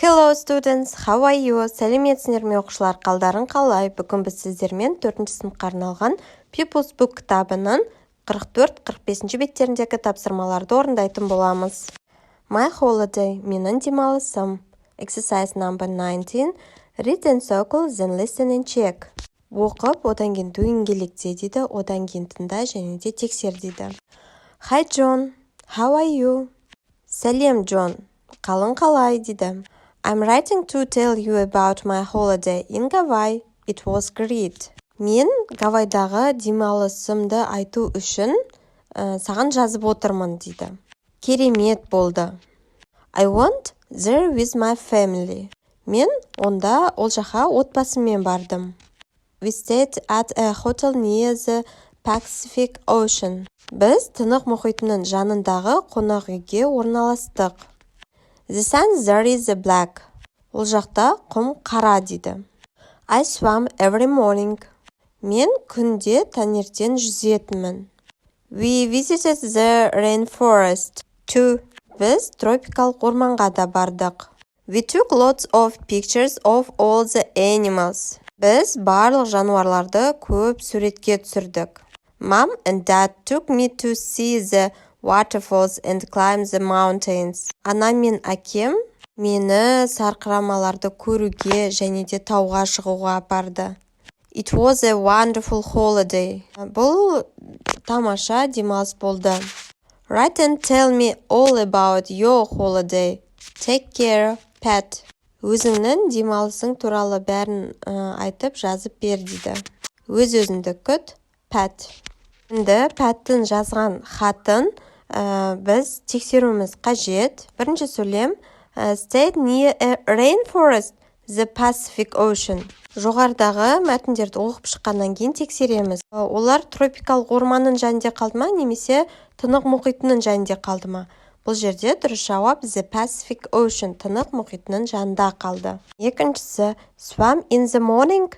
Hello students, how are you? Сәлеметсіңдер ме оқушылар, қалдарың қалай? Бүгін біз сіздермен 4-ші сыныпқа арналған People's Book кітабының 44-45 беттеріндегі тапсырмаларды орындайтын боламыз. My holiday, менің демалысым. Exercise number 19. Read and circle, then listen and check. Оқып, одан кейін дөңгелекте дейді, одан кейін тыңда және де тексер дейді. Hi John, how are you? Сәлем Джон, қалың қалай дейді. I'm writing to tell you about my holiday in Hawaii. It was great. Мен Гавайдағы демалысымды айту үшін саған жазып отырмын дейді. Керемет болды. I went there with my family. Мен онда ол жаққа отбасыммен бардым. We stayed at a hotel near the Pacific Ocean. Біз Тынық мұхитының жанындағы қонақ үйге орналастық. The sun there is black. Ол жақта құм қара дейді. I swam every morning. Мен күнде таңертең жүзетінмін. We visited the rainforest too. Біз тропикалық орманға да бардық. We took lots of pictures of all the animals. Біз барлық жануарларды көп суретке түсірдік. Mom and Dad took me to see the waterfalls and climb the mountains. Ана мен әкем мені сарқырамаларды көруге және де тауға шығуға апарды. It was a wonderful holiday. Бұл тамаша демалыс болды. Write and tell me all about your holiday. Take care, Pat. Өзіңнің демалысың туралы бәрін айтып жазып бер дейді. Өз-өзіңді күт, Pat. Енді Паттың жазған хатын біз тексеруіміз қажет. Бірінші сөйлем stayed near a rainforest, the Pacific Ocean. Жоғарыдағы мәтіндерді оқып шыққаннан кейін тексереміз. Олар тропикалық орманның жанында қалды ма, немесе Тынық мұхитының жанында қалды ма? Бұл жерде дұрыс жауап the Pacific Ocean, Тынық мұхитының жанында қалды. Екіншісі swam in the morning,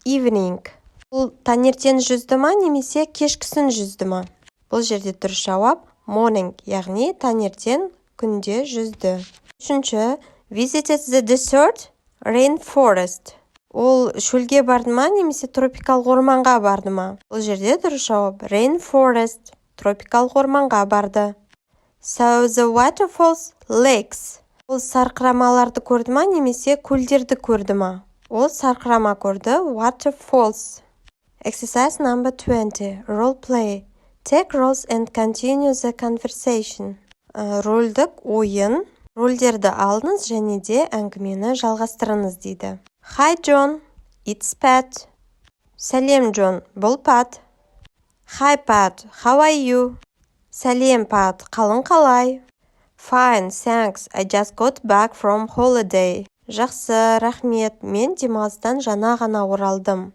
evening. Бұл таңертең жүзді ма, немесе кешкісін жүзді ма? Бұл жерде дұрыс жауап morning, яғни таңертең күнде жүзді. Үшінші, visited the desert, rainforest. Ол шөлге барды ма, немесе тропикалық орманға барды ма? Бұл жерде дұрыс жауап rainforest, тропикалық орманға барды. So the waterfalls, lakes. Ол сарқырамаларды көрді ма, немесе көлдерді көрді ма? Ол сарқырама көрді, waterfalls. Exercise number 20. Role play. Take roles and continue the conversation. Рөлдік ойын. Рөлдерді алыңыз және де әңгімені жалғастырыңыз дейді. Hi John, it's Pat. Сәлем Джон, бұл Pat. Hi Pat, how are you? Сәлем Pat, қалың қалай? Fine, thanks. I just got back from holiday. Жақсы, рахмет. Мен демалыстан жаңа ғана оралдым.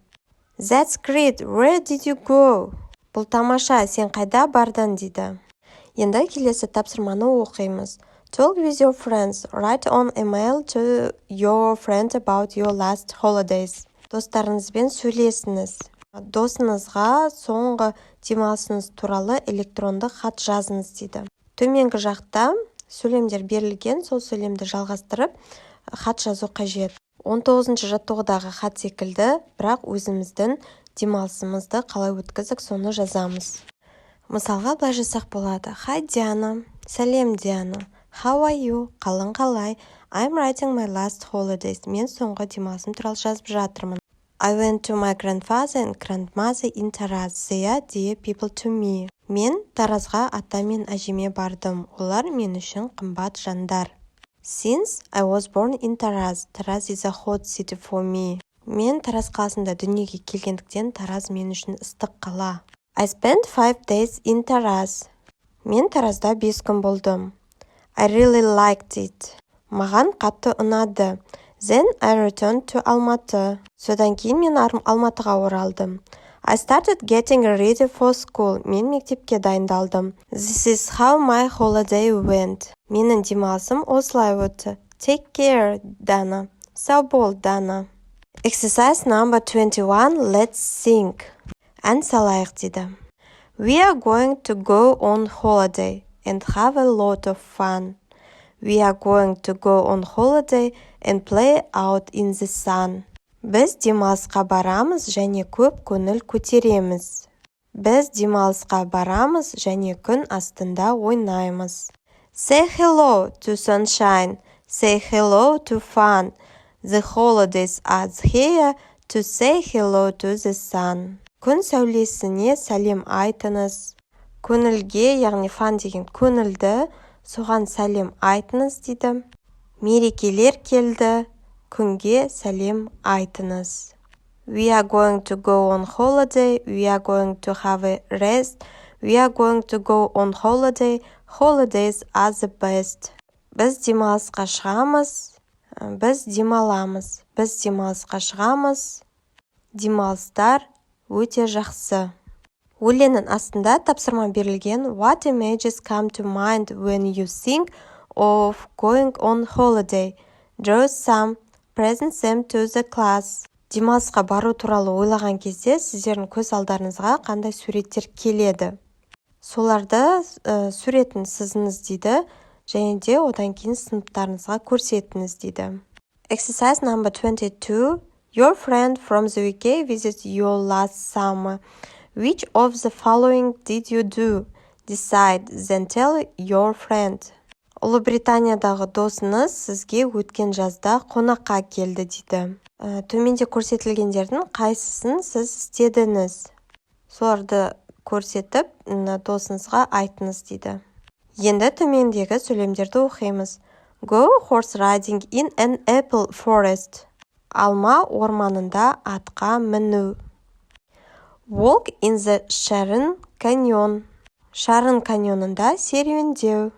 That's great. Where did you go? Бұл тамаша, сен қайда бардың дейді. Енді келесі тапсырманы оқимыз. Talk with your friends. Write on email to your friend about your last holidays. Достарыңызбен сөйлесіңіз. Досыңызға соңғы демалысыңыз туралы электронды хат жазыңыз дейді. Төменгі жақта сөйлемдер берілген, сол сөйлемді жалғастырып хат жазу қажет. 19-ші жаттығудағы хат секілді, бірақ өзіміздің демалысымызды қалай өткіздік, соны жазамыз. Мысалға былай жасақ болады. Hi Диана. Сәлем Диана. How are you? Қалың қалай? I'm writing my last holidays. Мен соңғы демалысым туралы жазып жатырмын. I went to my grandfather and grandmother in Taraz. They are dear people to me. Мен Таразға ата мен әжеме бардым. Олар мен үшін қымбат жандар. Since I was born in Taraz, Taraz is a hot city for me. Мен Тараз қаласында дүниеге келгендіктен Тараз мен үшін ыстық қала. I spent 5 days in Taraz. Мен Таразда 5 күн болдым. I really liked it. Маған қатты ұнады. Then I returned to Almaty. Содан кейін мен Алматыға оралдым. I started getting ready for school. Мен мектепке дайындалдым. This is how my holiday went. Менің демалысым осылай өтті. Take care, Dana. Сау бол, Dana. Exercise number 21. Let's think. Ән салайық дейді. We are going to go on holiday and have a lot of fun. We are going to go on holiday and play out in the sun. Біз демалысқа барамыз және көп көңіл көтереміз. Біз демалысқа барамыз және күн астында ойнаймыз. Say hello to sunshine. Say hello to fun. The holidays are here to say hello to the sun. Күн сәулесіне сәлем айтыңыз. Көңілге, яғни fun деген көңілді, соған сәлем айтыңыз дейді. Мерекелер келді, күнге сәлем айтыңыз. We are going to go on holiday. We are going to have a rest. We are going to go on holiday. Holidays are the best. Біз демалысқа шығамыз. Біз демаламыз. Біз демалысқа шығамыз. Демалыстар өте жақсы. Өлеңнің астында тапсырма берілген. What images come to mind when you think of going on holiday? Draw some. Present them to the class. Демалысқа бару туралы ойлаған кезде сіздердің көз алдарыңызға қандай суреттер келеді? Соларды суретін сызыңыз дейді, және де одан кейін сыныптарыңызға көрсетіңіз дейді. Exercise number 22. Your friend from the UK visited you last summer. Which of the following did you do? Decide, then tell your friend. Ұлыбританиядағы досыңыз сізге өткен жазда қонаққа келді дейді. Төменде көрсетілгендердің қайсысын сіз істедіңіз? Соларды көрсетіп, досыңызға айтыңыз дейді. Енді төмендегі сөйлемдерді оқимыз. Go horse riding in an apple forest. Алма орманында атқа міну. Walk in the Sharon Canyon. Шарын каньонында серуендеу.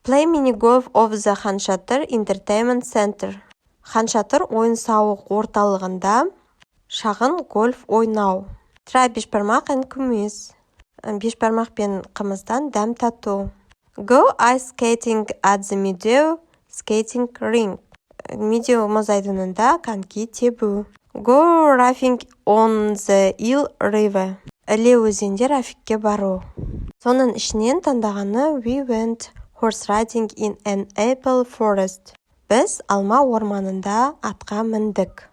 Play mini-golf of the Ханшатыр Entertainment Center. Ханшатыр ойын-сауық орталығында шағын гольф ойнау. Try бешбармақ and күміс. Бешбармақ пен қымыздан дәм тату. Go ice skating at the Meadow skating rink. Meadow мұз айдынында коньки тебу. Go rafting on the Eel River. Іле өзенде рафикке бару. Соның ішінен таңдағаны We went horse riding in an apple forest. Біз алма орманында атқа міндік.